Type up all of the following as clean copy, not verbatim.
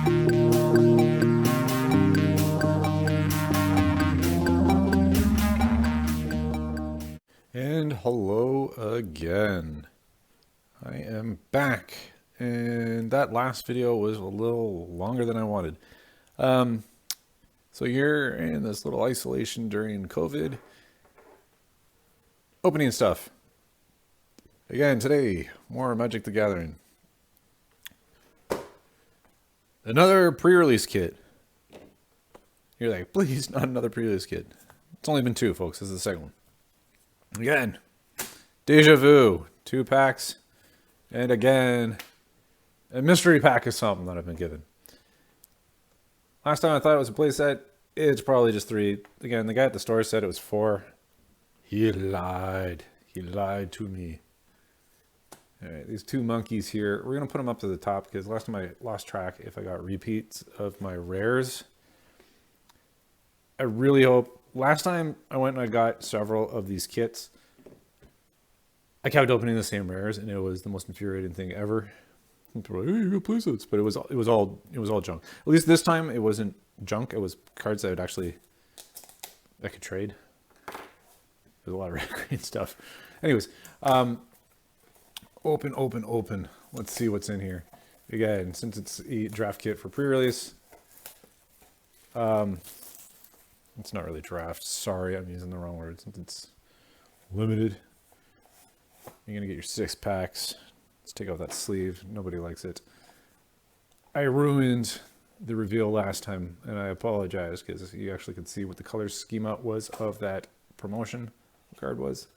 And hello again. I am back, and that last video was a little longer than I wanted. So you're in this little isolation during COVID. Opening stuff. Again, today, more Magic the Gathering. Another pre-release kit. You're like, please, not another pre-release kit. It's only been two, folks. This is the second one. Again, Deja Vu, 2 packs, and again, a mystery pack of something that I've been given. Last time I thought it was a playset, it's probably just 3. Again, the guy at the store said it was 4. He lied. He lied to me. All right, these 2 monkeys here, we're going to put them up to the top because last time I lost track if I got repeats of my rares. I really hope. Last time I went and I got several of these kits, I kept opening the same rares, and it was the most infuriating thing ever. People were like, hey, you got playsets, but it was all junk. At least this time it wasn't junk. It was cards that I could trade. There's a lot of red green stuff. Anyways, open. Let's see what's in here. Again, since it's a draft kit for pre-release, it's not really draft. Sorry, I'm using the wrong word. Since it's limited, you're gonna get your 6 packs. Let's take off that sleeve. Nobody likes it. I ruined the reveal last time, and I apologize because you actually could see what the color schema was of that promotion card was.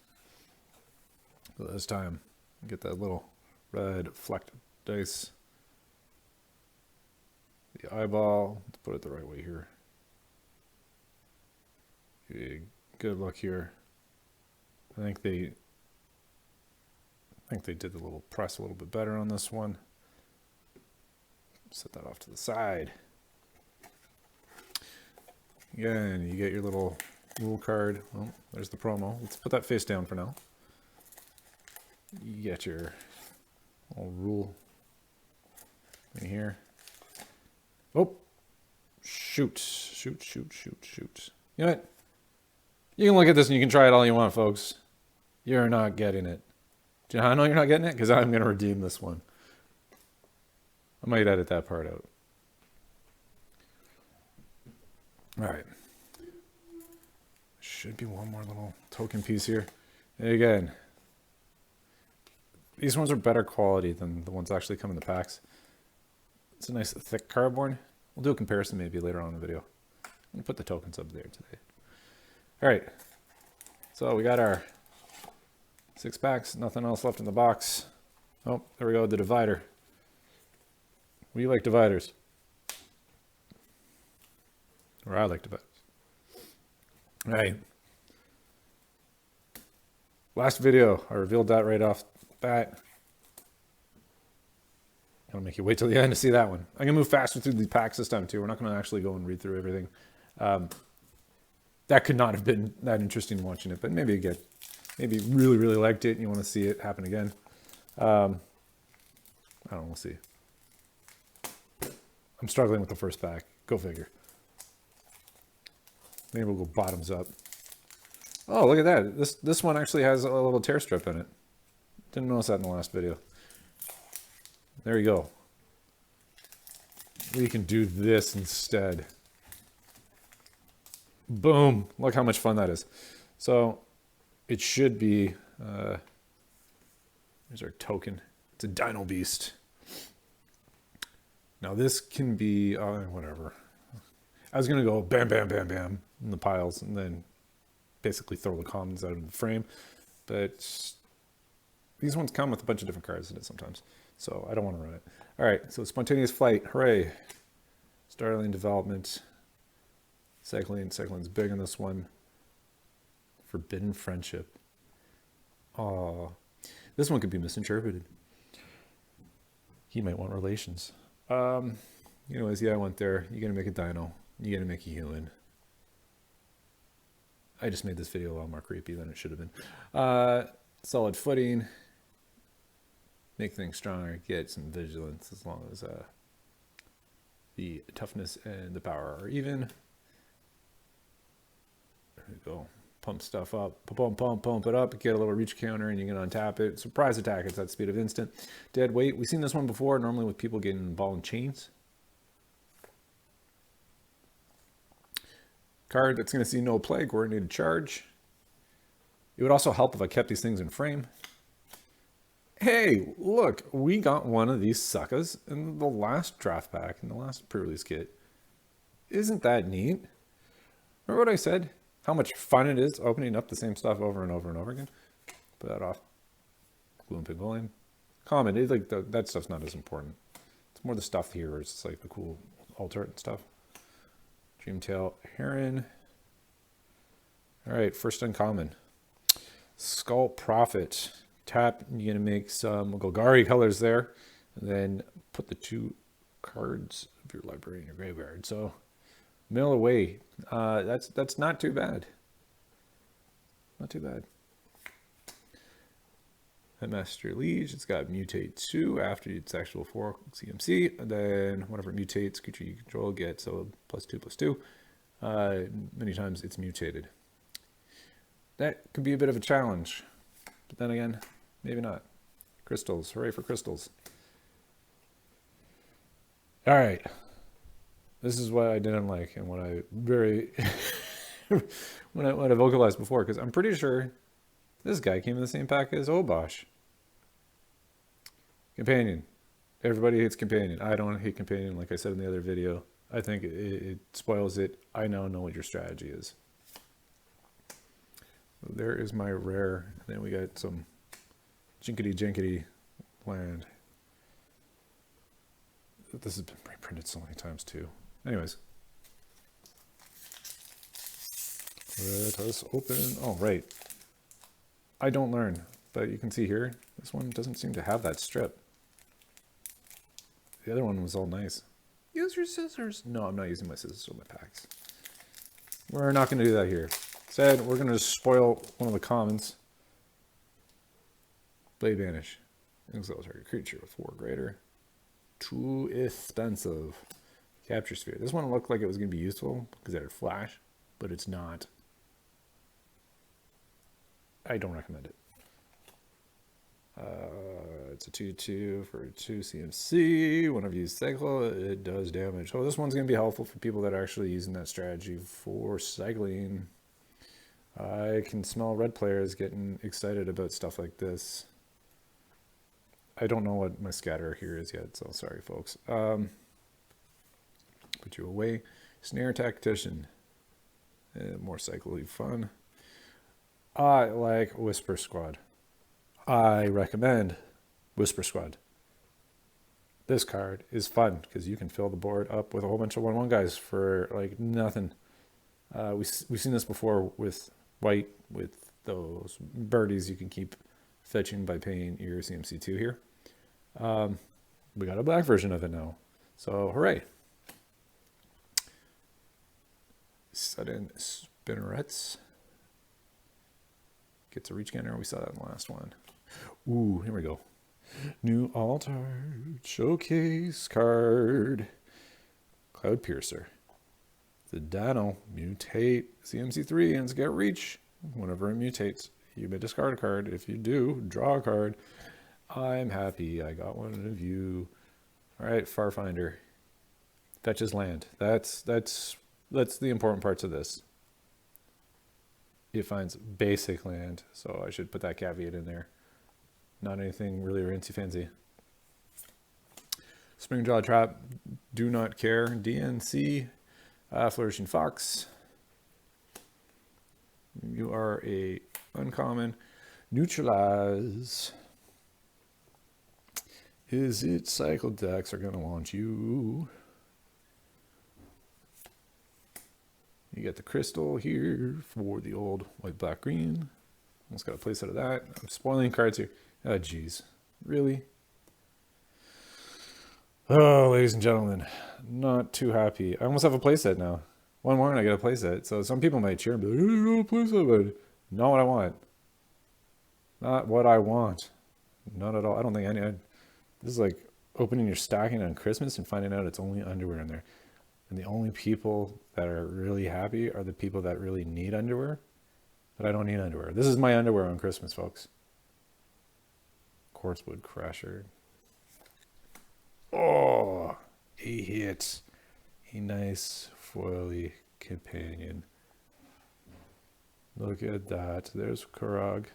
So this time, get that little red flecked dice. The eyeball. Let's put it the right way here. Okay, good luck here. I think they did the little press a little bit better on this one. Set that off to the side. Again, you get your little rule card. Well, there's the promo. Let's put that face down for now. You get your little rule in here. Oh, shoot. You know what? You can look at this and you can try it all you want, folks. You're not getting it. Do you know how I know you're not getting it? Because I'm going to redeem this one. I might edit that part out. All right. Should be one more little token piece here. And again, these ones are better quality than the ones that actually come in the packs. It's a nice thick cardboard. We'll do a comparison maybe later on in the video. I'm going to put the tokens up there today. All right, so we got our 6 packs, nothing else left in the box. Oh, there we go, the divider. We like dividers. Or I like dividers. All right. Last video, I revealed that right off the bat. I'll make you wait till the end to see that one. I'm going to move faster through the packs this time too. We're not going to actually go and read through everything. That could not have been that interesting watching it, but maybe again, maybe you really liked it and you want to see it happen again. I don't know, we'll see. I'm struggling with the first pack. Go figure. Maybe we'll go bottoms up. Oh, look at that. This one actually has a little tear strip in it. Didn't notice that in the last video. There you go. We can do this instead. Boom. Look how much fun that is. So it should be, here's our token. It's a Dino Beast. Now this can be, whatever. I was going to go bam in the piles and then basically throw the commons out of the frame. But these ones come with a bunch of different cards in it sometimes. So I don't want to run it. All right, so Spontaneous Flight. Hooray. Startling Development. Cycline's big on this one. Forbidden Friendship. Oh, this one could be misinterpreted. He might want relations. Anyways, yeah, I went there. You gotta make a dino. You gotta make a human. I just made this video a lot more creepy than it should have been. Solid footing. Make things stronger. Get some vigilance as long as The toughness and the power are even. There we go. Pump stuff up. Pump it up. Get a little reach counter and you can untap it. Surprise attack. It's that speed of instant. Dead weight. We've seen this one before, normally with people getting ball and chains. Card that's going to see no play. Coordinated charge. It would also help if I kept these things in frame. Hey, look, we got one of these suckers in the last draft pack, in the last pre-release kit. Isn't that neat? Remember what I said? How much fun it is opening up the same stuff over and over and over again? Put that off. Glue and Pangolium. Common, like that stuff's not as important. It's more the stuff here where it's like the cool altar and stuff. Dreamtail Heron. All right, first uncommon. Skull Prophet. Tap, you're going to make some Golgari colors there, and then put the 2 cards of your library in your graveyard. So, mill away. That's not too bad. Not too bad. Headmaster Liege, it's got Mutate 2 after its actual 4 CMC, and then whenever it mutates, creature you control gets a +2/+2. Many times it's mutated. That could be a bit of a challenge, but then again, maybe not. Crystals. Hooray for crystals. All right. This is what I didn't like and what I very... when I vocalized before, because I'm pretty sure this guy came in the same pack as Obosh. Companion. Everybody hates Companion. I don't hate Companion, like I said in the other video. I think it spoils it. I now know what your strategy is. There is my rare. Then we got some jinkety land. This has been reprinted so many times too. Anyways. Let us open. Oh, right. I don't learn, but you can see here, this one doesn't seem to have that strip. The other one was all nice. Use your scissors. No, I'm not using my scissors on my packs. We're not going to do that here. Instead, we're going to spoil one of the commons. Blade Vanish. Exile target creature with 4 greater. Too expensive. Capture Sphere. This one looked like it was going to be useful because it had flash, but it's not. I don't recommend it. It's a 2/2 for 2 CMC. Whenever you cycle, it does damage. Oh, this one's going to be helpful for people that are actually using that strategy for cycling. I can smell red players getting excited about stuff like this. I don't know what my scatter here is yet, so sorry, folks. Put you away. Snare Tactician. More cyclically fun. I like Whisper Squad. I recommend Whisper Squad. This card is fun because you can fill the board up with a whole bunch of 1/1 guys for like nothing. We've seen this before with white, with those birdies you can keep fetching by paying your CMC2 here. We got a black version of it now. So hooray. Sudden Spinnerets. Gets a reach counter. We saw that in the last one. Ooh, here we go. New Altar Showcase card. Cloud Piercer. The Dano mutate CMC3 and it's get reach. Whenever it mutates, you may discard a card. If you do, draw a card. I'm happy I got one of you. All right, Farfinder. Fetches land. That's the important parts of this. It finds basic land, so I should put that caveat in there. Not anything really fancy fancy. Springjaw Trap, do not care. DNC, Flourishing Fox. You are a uncommon. Neutralize. Is it cycle decks are going to want you? You get the crystal here for the old white, black, green. Almost got a place out of that. I'm spoiling cards here. Oh, geez. Really? Oh, ladies and gentlemen, not too happy. I almost have a playset now. One more and I get a playset. So some people might cheer and be like, oh, you got a playset, but not what I want. Not what I want. Not at all. I don't think any. This is like opening your stocking on Christmas and finding out it's only underwear in there. And the only people that are really happy are the people that really need underwear. But I don't need underwear. This is my underwear on Christmas, folks. Quartzwood Crasher. Oh, he hits a nice foily companion. Look at that. There's Kurog,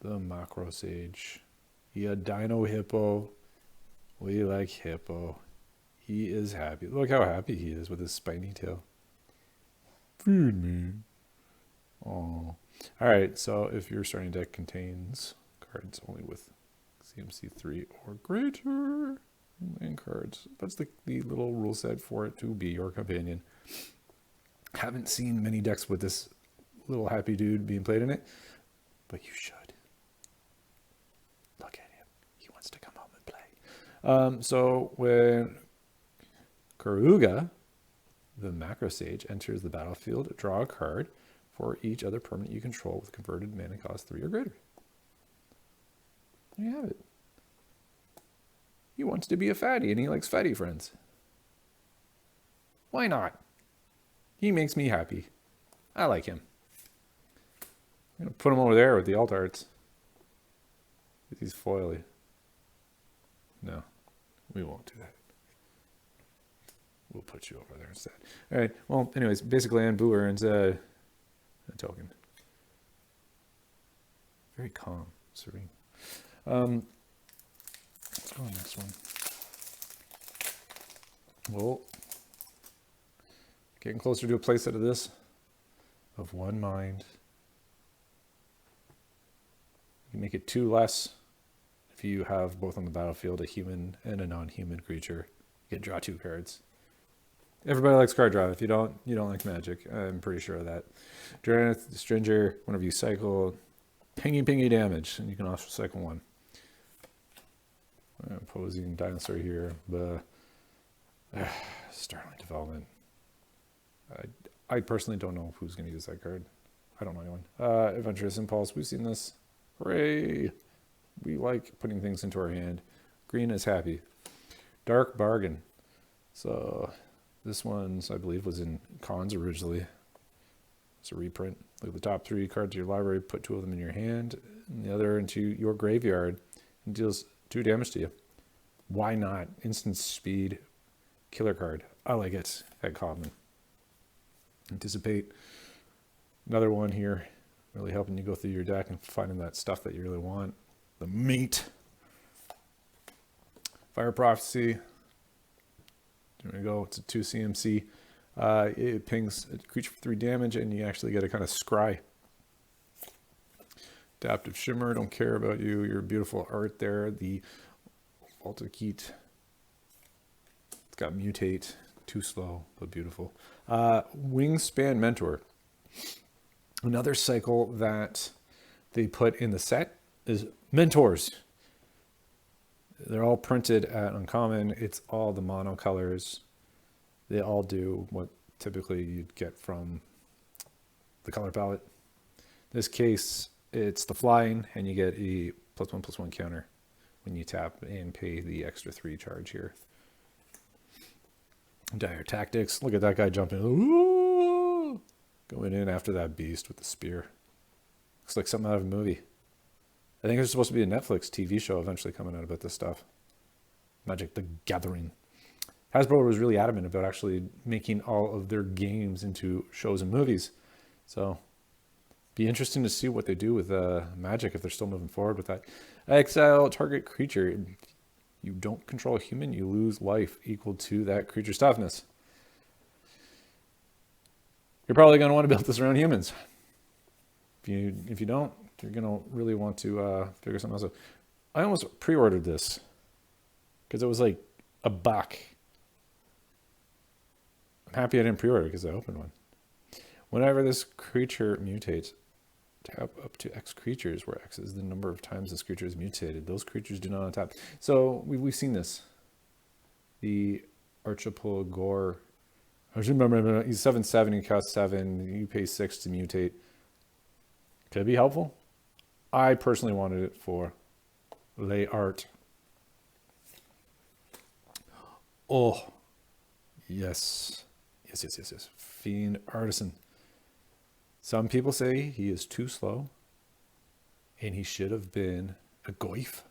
the Macro Sage. Yeah, Dino Hippo. We like Hippo. He is happy. Look how happy he is with his spiny tail. Feed me. Oh. Alright, so if your starting deck contains cards only with CMC 3 or greater, and cards. That's the little rule set for it to be your companion. Haven't seen many decks with this little happy dude being played in it, but you should. Look at him. He wants to come home and play. So when Karuga, the Macro Sage, enters the battlefield, draw a card for each other permanent you control with converted mana cost 3 or greater. There you have it. He wants to be a fatty, and he likes fatty friends. Why not? He makes me happy. I like him. I'm going to put him over there with the alt arts. He's foily. No, we won't do that. We'll put you over there instead. All right. Well, anyways, basically, Anbu earns a token. Very calm, serene. Let's go on next one. Well, getting closer to a playset of this. Of one mind. You can make it 2 less if you have both on the battlefield a human and a non-human creature. You can draw 2 cards. Everybody likes card draw. If you don't, you don't like Magic. I'm pretty sure of that. Dranith, Stringer, whenever you cycle, pingy damage, and you can also cycle 1. Opposing Dinosaur here, but Starling Development. I personally don't know who's going to use that card. I don't know anyone. Adventurous Impulse, we've seen this. Hooray! We like putting things into our hand. Green is happy. Dark Bargain. So this one's, I believe, was in Cons originally. It's a reprint. Look at the top 3 cards of your library, put 2 of them in your hand, and the other into your graveyard, and deals 2 damage to you. Why not? Instant speed, killer card. I like it at common. Anticipate. Another one here, really helping you go through your deck and finding that stuff that you really want. The meat. Fire Prophecy. There we go. It's a 2 CMC. It pings a creature for 3 damage, and you actually get a kind of scry. Adaptive Shimmer. Don't care about you. Your beautiful art there. The Voltakeet. It's got Mutate. Too slow, but beautiful. Wingspan Mentor. Another cycle that they put in the set is Mentors. They're all printed at Uncommon. It's all the mono colors. They all do what typically you'd get from the color palette. In this case, it's the flying, and you get a +1/+1 counter when you tap and pay the extra 3 charge here. Dire Tactics. Look at that guy jumping. Ooh! Going in after that beast with the spear. Looks like something out of a movie. I think there's supposed to be a Netflix TV show eventually coming out about this stuff. Magic the Gathering. Hasbro was really adamant about actually making all of their games into shows and movies. So, be interesting to see what they do with Magic if they're still moving forward with that. Exile target creature. You don't control a human, you lose life equal to that creature's toughness. You're probably going to want to build this around humans. If you don't, you're going to really want to figure something else out. I almost pre-ordered this because it was like $1. I'm happy I didn't pre-order because I opened one. Whenever this creature mutates, tap up to X creatures, where X is the number of times this creature is mutated. Those creatures do not untap. So we've seen this. The Archipel Gore. I just remember he's 7/7, he costs 7, you pay 6 to mutate. Could it be helpful? I personally wanted it for lay art. Oh, yes. Yes, yes, yes, yes. Fiend Artisan. Some people say he is too slow and he should have been a Goif.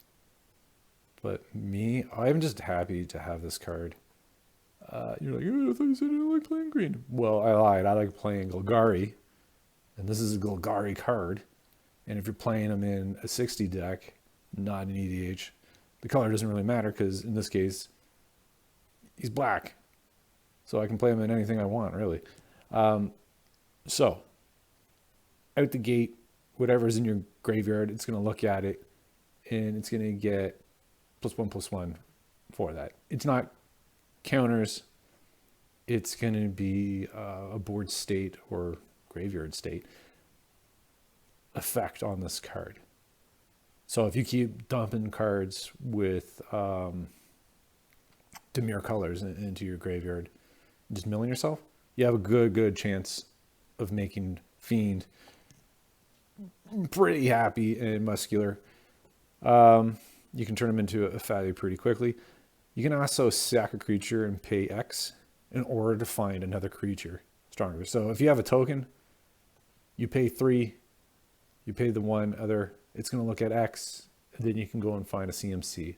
But me, I'm just happy to have this card. You're like, oh, I thought you said you like playing green. Well, I lied. I like playing Golgari. And this is a Golgari card. And if you're playing him in a 60 deck, not an EDH, the color doesn't really matter because in this case, he's black. So I can play him in anything I want, really. So, out the gate, whatever's in your graveyard, it's going to look at it and it's going to get +1/+1 for that. It's not counters. It's going to be a board state or graveyard state effect on this card. So if you keep dumping cards with Dimir colors into your graveyard, just milling yourself, you have a good chance of making Fiend pretty happy and muscular. You can turn him into a fatty pretty quickly. You can also sack a creature and pay X in order to find another creature stronger. So if you have a token, you pay 3, you pay the one other, it's going to look at X, and then you can go and find a CMC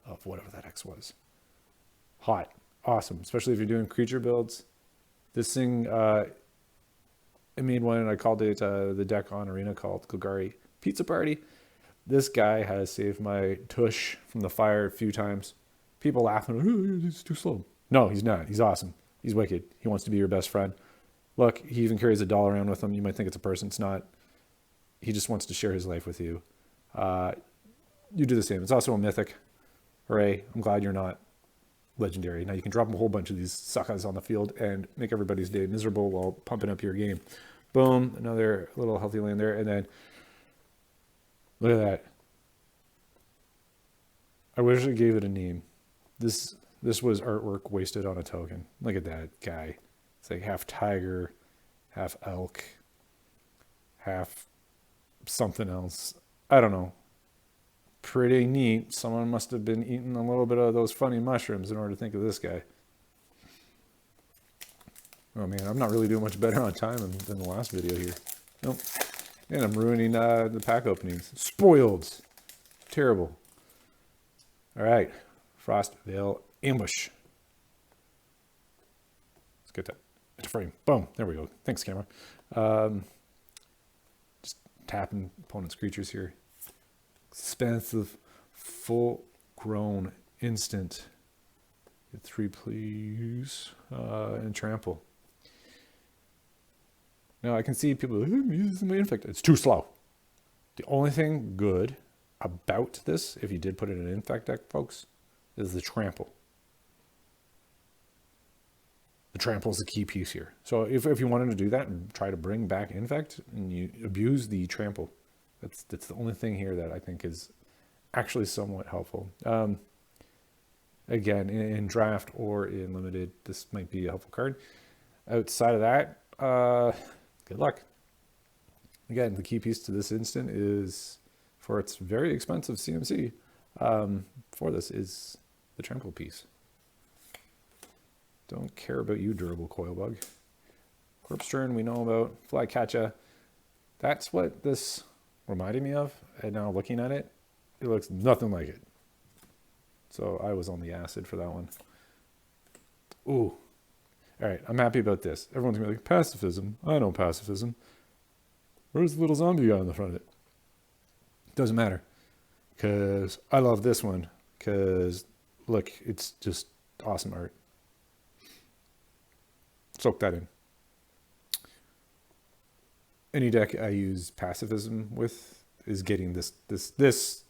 of whatever that X was. Hot. Awesome. Especially if you're doing creature builds. This thing, I made one and I called it the deck on Arena called Golgari Pizza Party. This guy has saved my tush from the fire a few times. People laughing, oh, he's too slow. No, he's not. He's awesome. He's wicked. He wants to be your best friend. Look, he even carries a doll around with him. You might think it's a person. It's not. He just wants to share his life with you. You do the same. It's also a mythic. Hooray. I'm glad you're not legendary. Now you can drop a whole bunch of these suckers on the field and make everybody's day miserable while pumping up your game. Boom. Another little healthy land there. And then look at that. I wish I gave it a name. This was artwork wasted on a token. Look at that guy. It's like half tiger, half elk, half something else. I don't know. Pretty neat. Someone must have been eating a little bit of those funny mushrooms in order to think of this guy. Oh man, I'm not really doing much better on time than the last video here. Nope. And I'm ruining the pack openings. Spoiled. Terrible. All right. Frost Veil Ambush. Let's get that into frame. Boom. There we go. Thanks, camera. Just tapping opponent's creatures here. Expensive, full-grown instant. Get 3, please. And trample. Now, I can see people using my infect. It's too slow. The only thing good about this, if you did put it in an infect deck, folks, is the trample. The trample is the key piece here. So if you wanted to do that and try to bring back infect, and you abuse the trample, that's the only thing here that I think is actually somewhat helpful. Again, in draft or in limited, this might be a helpful card. Outside of that, good luck. Again, the key piece to this instant is, for its very expensive CMC, for this is the trample piece. Don't care about you, durable coil bug. Corpse Churn we know about. Flycatcher. That's what this reminded me of. And now looking at it, it looks nothing like it. So I was on the acid for that one. Ooh. All right, I'm happy about this. Everyone's going to be like, pacifism. I know pacifism. Where's the little zombie guy on the front of it? Doesn't matter. Because I love this one. Because, look, it's just awesome art. Soak that in. Any deck I use pacifism with is getting this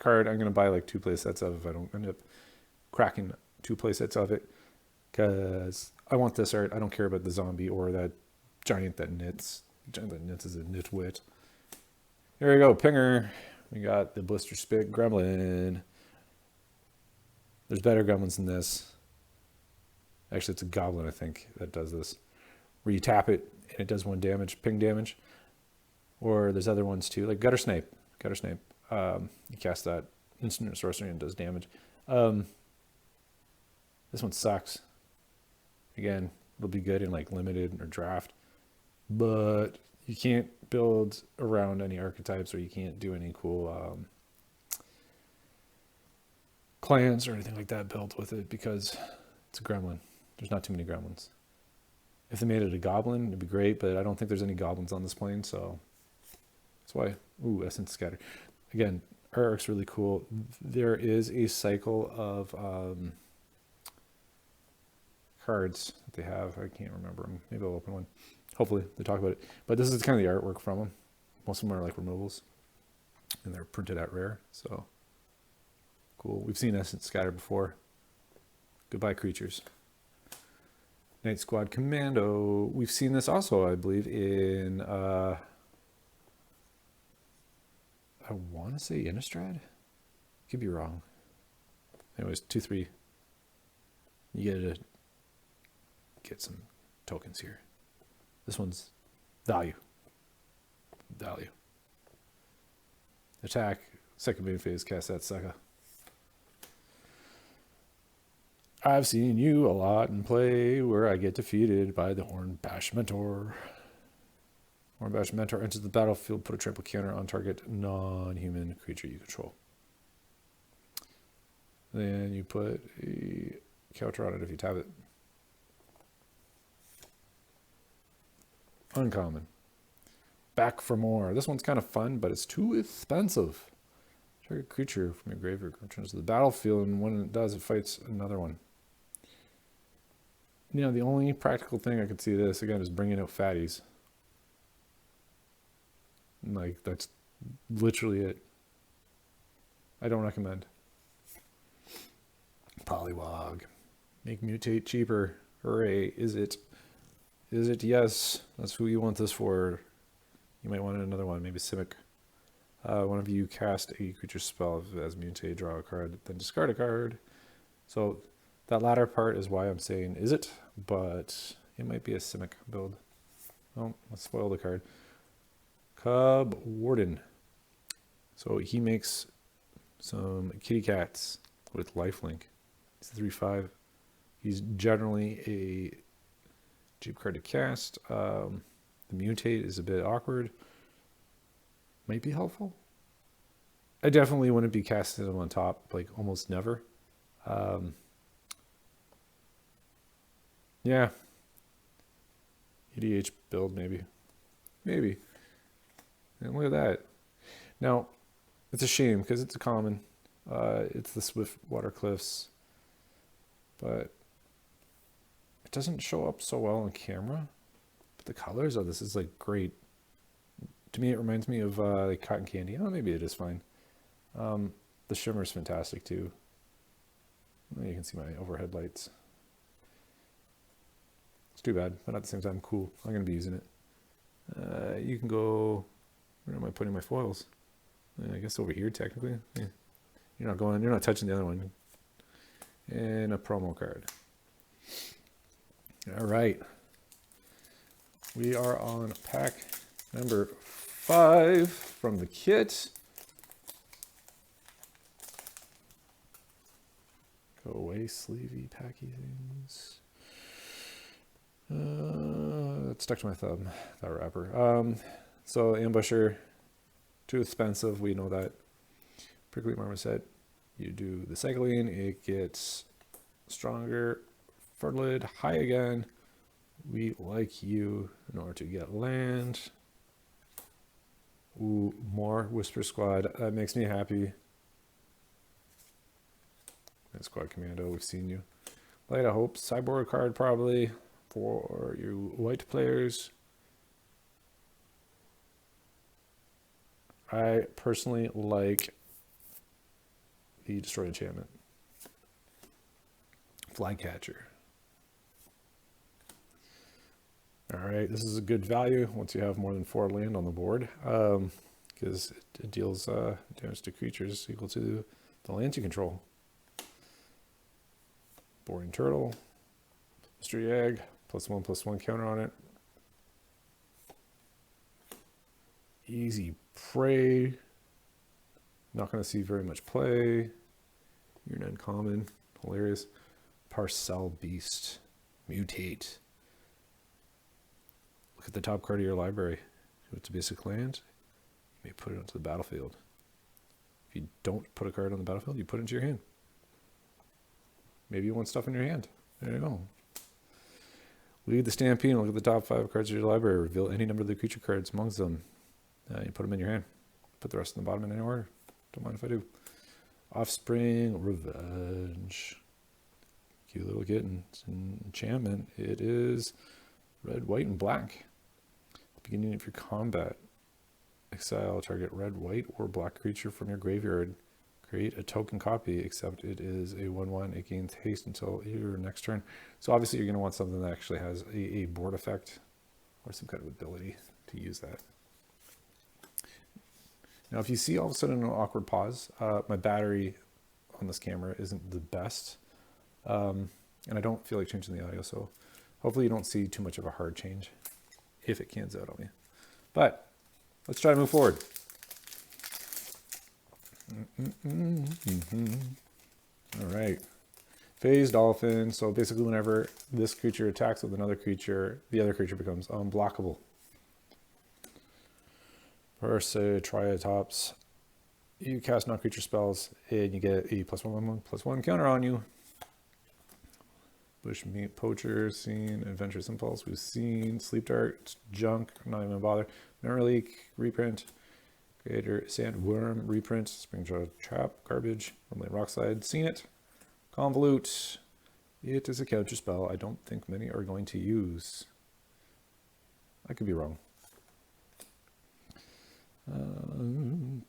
card. I'm going to buy like 2 play sets of if I don't end up cracking 2 play sets of it. Because I want this art. I don't care about the zombie or that giant that knits. Giant that knits is a nitwit. Here we go. Pinger. We got the Blister Spit Gremlin. There's better gremlins than this. Actually, it's a goblin, I think, that does this. Where you tap it and it does 1 damage, ping damage. Or there's other ones too, like Gutter Snape. Gutter Snape. You cast that instant sorcery and it does damage. There's This one sucks. Again, it'll be good in like limited or draft, but you can't build around any archetypes, or you can't do any cool clans or anything like that built with it because it's a gremlin. There's not too many gremlins. If they made it a goblin, it'd be great, but I don't think there's any goblins on this plane, so that's why. Ooh, Essence Scatter. Again, artwork's really cool. There is a cycle of cards that they have. I can't remember them. Maybe I'll open one. Hopefully they talk about it. But this is kind of the artwork from them. Most of them are like removals, and they're printed out rare. So cool. We've seen Essence Scatter before. Goodbye, creatures. Night Squad Commando. We've seen this also, I believe, in I want to say Innistrad. Could be wrong. Anyways, 2/3. You get to get some tokens here. This one's value. Value. Attack. Second main phase. Cast that sucker. I've seen you a lot in play where I get defeated by the Hornbash Mentor. Hornbash Mentor enters the battlefield, put a trample counter on target non-human creature you control. Then you put a counter on it if you tap it. Uncommon. Back for more. This one's kind of fun, but it's too expensive. Target creature from your graveyard returns to the battlefield, and when it does, it fights another one. You know, the only practical thing I could see this, again, is bringing out fatties. Like, that's literally it. I don't recommend. Polywog. Make mutate cheaper. Hooray. Is it? Is it? Yes. That's who you want this for. You might want another one. Maybe Simic. One of you cast a creature spell as mutate, draw a card, then discard a card. So that latter part is why I'm saying is it, but it might be a Simic build. Oh, let's spoil the card. Cub Warden. So he makes some kitty cats with lifelink. It's a 3/5. He's generally a cheap card to cast. The mutate is a bit awkward. Might be helpful. I definitely wouldn't be casting him on top, like almost never. Yeah. EDH build, maybe. Maybe. And look at that. Now, it's a shame because it's a common. It's the Swift Water Cliffs. But it doesn't show up so well on camera. But the colors of this is like great. To me, it reminds me of like cotton candy. Oh, maybe it is fine. The shimmer is fantastic too. You can see my overhead lights. It's too bad, but at the same time, cool. I'm going to be using it. You can go. Where am I putting my foils? I guess over here, technically. Yeah. You're not going. You're not touching the other one. And a promo card. All right. We are on pack number 5 from the kit. Go away, sleevey, packy things. It stuck to my thumb, that wrapper. So Ambusher, too expensive, we know that. Prickly Marmoset, you do the cycling, it gets stronger. Fertilid, high again. We like you in order to get land. Ooh, more Whisper Squad. That makes me happy. Night Squad Commando, we've seen you. Light of Hope, sideboard card probably for you white players. I personally like the Destroy Enchantment. Flycatcher. Alright, this is a good value once you have more than 4 land on the board, because it deals damage to creatures equal to the lands you control. Boring Turtle, Mystery Egg, +1/+1 counter on it. Easy Prey, not going to see very much play. You're an uncommon, hilarious. Parcel Beast. Mutate. Look at the top card of your library. It's a basic land. You may put it onto the battlefield. If you don't put a card on the battlefield, you put it into your hand. Maybe you want stuff in your hand. There you go. Lead the Stampede and look at the top 5 cards of your library. Reveal any number of the creature cards amongst them. You put them in your hand. Put the rest in the bottom in any order. Don't mind if I do. Offspring Revenge. Cute little kitten. It's an enchantment. It is red, white, and black. At the beginning of your combat, exile target red, white, or black creature from your graveyard. Create a token copy, except it is a 1/1. It gains haste until your next turn. So obviously you're going to want something that actually has a board effect or some kind of ability to use that. Now, if you see all of a sudden an awkward pause, my battery on this camera isn't the best. And I don't feel like changing the audio, so hopefully you don't see too much of a hard change if it cans out on me. But let's try to move forward. All right. Phase Dolphin. So basically whenever this creature attacks with another creature, the other creature becomes unblockable. Triatops. You cast non-creature spells and you get a +1/+1 counter on you. Bushmeat Poacher, seen. Adventurous Impulse, we've seen. Sleep Dart, junk, I'm not even gonna bother. Mirror Leak, reprint. Creator, Sandworm, reprint. Springtrap Trap, garbage. Rumbling Rockslide, seen it. Convolute, it is a counter spell I don't think many are going to use. I could be wrong.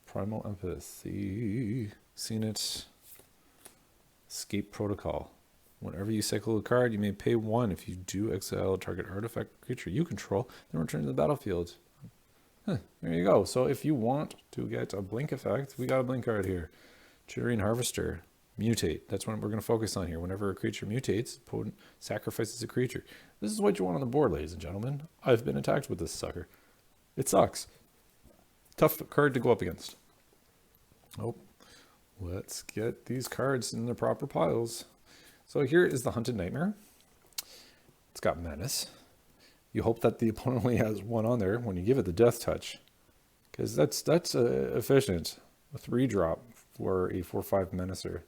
Primal Empathy, seen it. Escape Protocol. Whenever you cycle a card, you may pay 1. If you do, exile a target artifact creature you control, then return to the battlefield. There you go. So if you want to get a blink effect, we got a blink card here. Chittering Harvester. Mutate. That's what we're going to focus on here. Whenever a creature mutates, opponent sacrifices a creature. This is what you want on the board, ladies and gentlemen. I've been attacked with this sucker. It sucks. Tough card to go up against. Oh, let's get these cards in their proper piles. So here is the Hunted Nightmare. It's got Menace. You hope that the opponent only has 1 on there when you give it the Death Touch, because that's efficient. A 3-drop for a 4/5 Menacer.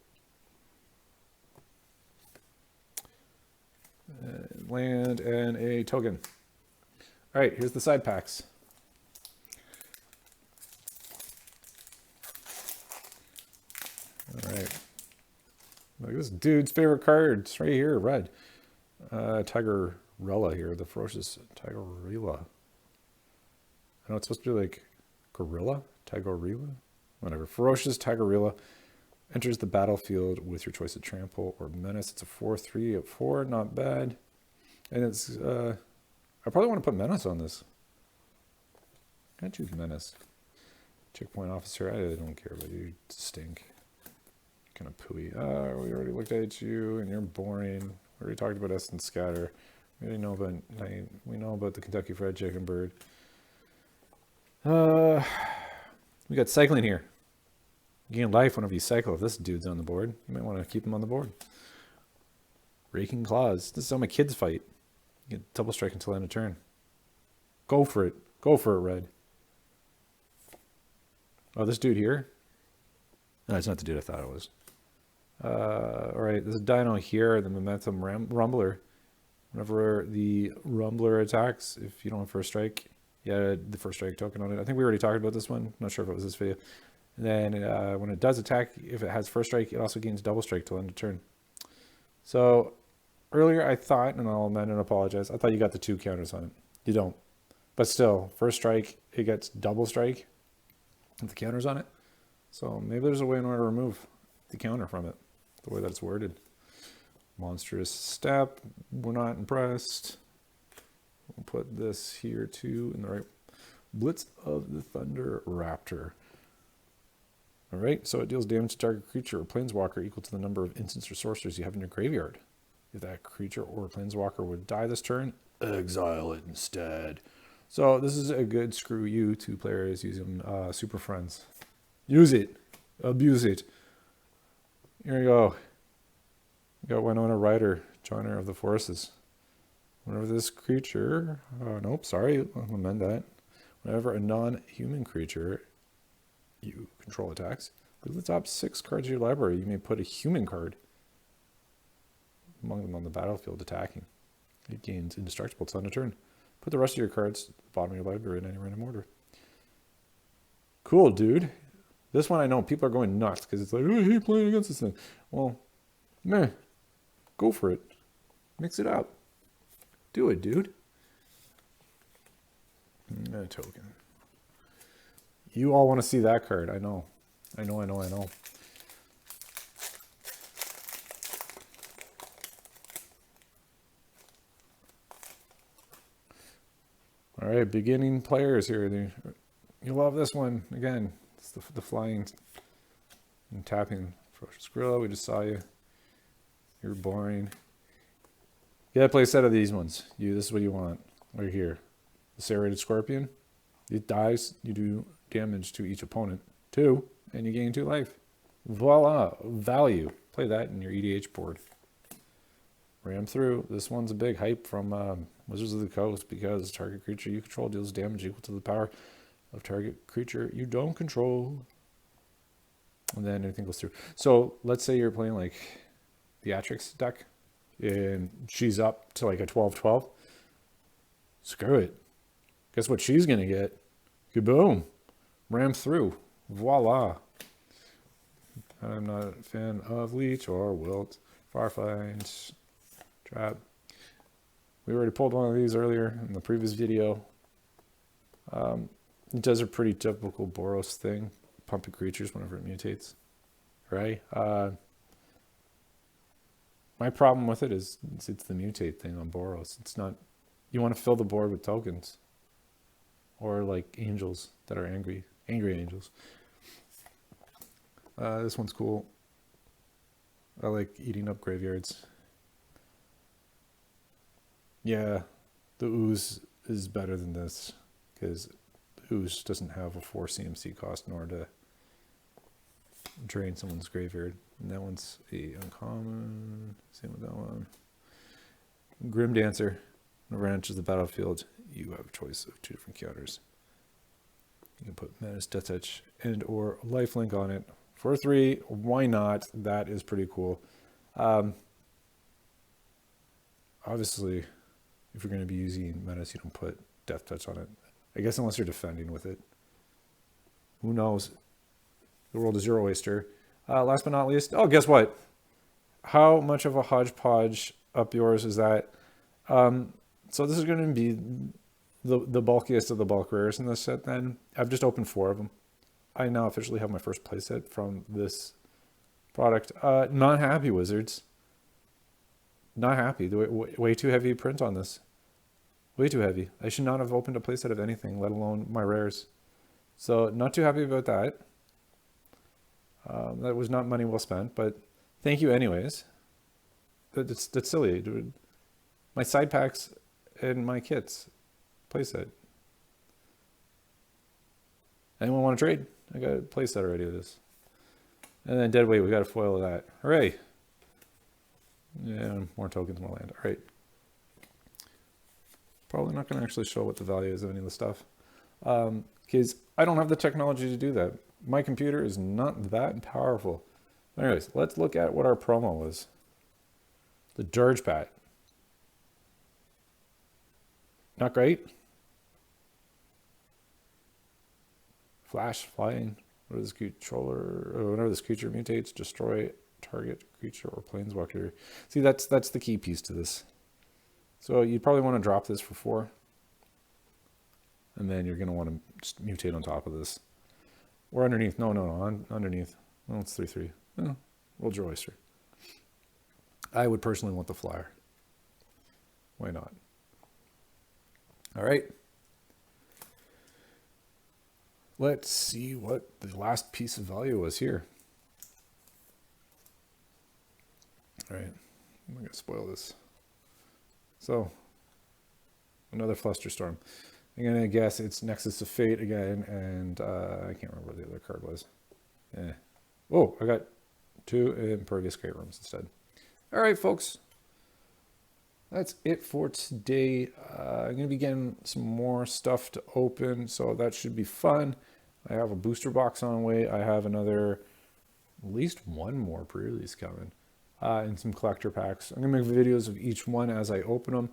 Land and a token. All right, here's the side packs. All right. Look at this dude's favorite cards right here, red. Tigerella here, the ferocious Tigerella. I know it's supposed to be like gorilla, Tigerella, whatever. Ferocious Tigerella enters the battlefield with your choice of trample or menace. It's a 4/3 of 4, not bad. And it's I probably want to put menace on this. I choose menace. Checkpoint officer. I really don't care about you. Stink. Kind of pooey. We already looked at you, and you're boring. We already talked about Essence Scatter. We already know about Night. We know about the Kentucky Fried Chicken Bird. We got cycling here. You gain life whenever you cycle. If this dude's on the board, you might want to keep him on the board. Raking Claws. This is how my kids fight. You get double strike until end of turn. Go for it. Go for it, red. Oh, this dude here? No, it's not the dude I thought it was. All right, there's a dino here, the Momentum Rumbler. Whenever the Rumbler attacks, if you don't have first strike, yeah, the first strike token on it. I think we already talked about this one. Not sure if it was this video. And then when it does attack, if it has first strike, it also gains double strike till end of turn. So earlier I thought, and I'll amend and apologize, I thought you got the 2 counters on it. You don't. But still, first strike, it gets double strike with the counters on it. So maybe there's a way in order to remove the counter from it, the way that it's worded. Monstrous Step, we're not impressed. We'll put this here too in the right. Blitz of the Thunder Raptor. All right, so it deals damage to target creature or planeswalker equal to the number of instants or sorcerers you have in your graveyard. If that creature or planeswalker would die this turn, exile it instead. So this is a good screw you to players using Super Friends. Use it. Abuse it. Here we go. We got Winona Ryder, Joiner of the Forces. Whenever this creature, nope, sorry, I'll amend that. Whenever a non-human creature you control attacks, look at the top 6 cards of your library. You may put a human card among them on the battlefield attacking. It gains indestructible till end of turn. Put the rest of your cards at the bottom of your library in any random order. Cool, dude. This one I know people are going nuts because it's like, oh, I hate playing against this thing. Well, meh. Go for it. Mix it up. Do it, dude. A token. You all want to see that card. I know. I know. All right, beginning players here. You love this one. Again, it's the flying and tapping. Ferocious Gorilla, we just saw you. You're boring. Get a play set of these ones. This is what you want. Right here. The Serrated Scorpion. It dies. You do damage to each opponent. 2, and you gain 2 life. Voila. Value. Play that in your EDH board. Ram through. This one's a big hype from Wizards of the Coast because target creature you control deals damage equal to the power of target creature you don't control. And then anything goes through. So let's say you're playing like the Atrix deck and she's up to like a 12-12. Screw it. Guess what she's going to get? Kaboom. Ram through. Voila. I'm not a fan of Leech or Wilt. Farfind. Trap. We already pulled one of these earlier in the previous video. It does a pretty typical Boros thing. Pumping creatures whenever it mutates. Right? My problem with it is it's the mutate thing on Boros. It's not... You want to fill the board with tokens. Or like angels that are angry. Angry angels. This one's cool. I like eating up graveyards. Yeah, the Ooze is better than this. Because the Ooze doesn't have a 4 CMC cost nor to drain someone's graveyard. And that one's a uncommon. Same with that one. Grim Dancer. Whenever it enters the battlefield, you have a choice of 2 different counters. You can put Menace, Death Touch, and or Lifelink on it. For 3, why not? That is pretty cool. Obviously, if you're going to be using Menace, you don't put Death Touch on it. I guess unless you're defending with it. Who knows? The world is your oyster. Last but not least, oh, guess what? How much of a hodgepodge up yours is that? So this is going to be the bulkiest of the bulk rares in this set then. I've just opened 4 of them. I now officially have my first playset from this product. Not happy, Wizards. Not happy. Way too heavy print on this. Way too heavy. I should not have opened a playset of anything, let alone my rares. So not too happy about that. That was not money well spent, but thank you anyways. That's silly, dude. My side packs and my kits playset. Anyone want to trade? I got a playset already with this. And then Deadweight, we got a foil of that. Hooray! Yeah, more tokens, more land. All right. Probably not going to actually show what the value is of any of the stuff. Because I don't have the technology to do that. My computer is not that powerful. Anyways, let's look at what our promo was. The Dirge Pat. Not great. Flash, flying. Whenever this creature mutates, destroy target creature or planeswalker. See, that's the key piece to this. So you probably want to drop this for 4. And then you're going to want to just mutate on top of this. Or underneath. No, underneath. Well, it's 3/3. Oh, roll your oyster. I would personally want the flyer. Why not? All right. Let's see what the last piece of value was here. All right. I'm going to spoil this. So, another Flusterstorm. I'm going to guess it's Nexus of Fate again, and I can't remember what the other card was. Oh, I got 2 Impervious Great Rooms instead. All right, folks. That's it for today. I'm going to be getting some more stuff to open, so that should be fun. I have a booster box on the way. I have another, at least one more pre-release coming, and some collector packs. I'm going to make videos of each one as I open them.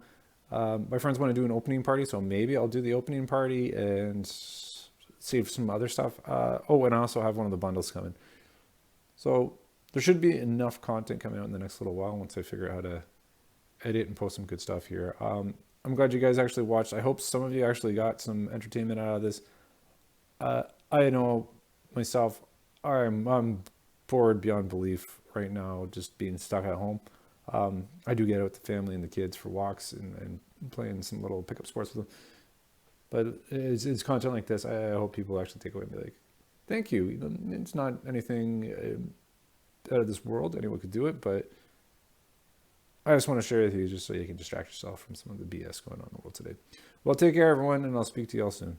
My friends want to do an opening party, so maybe I'll do the opening party and save some other stuff. Oh, and I also have one of the bundles coming. So there should be enough content coming out in the next little while once I figure out how to edit and post some good stuff here. I'm glad you guys actually watched. I hope some of you actually got some entertainment out of this. I know myself, I'm bored beyond belief right now, just being stuck at home. I do get out with the family and the kids for walks and playing some little pickup sports with them. But it's content like this. I hope people actually take away and be like, thank you. You know, it's not anything out of this world. Anyone could do it, but I just want to share with you just so you can distract yourself from some of the BS going on in the world today. Well, take care, everyone, and I'll speak to you all soon.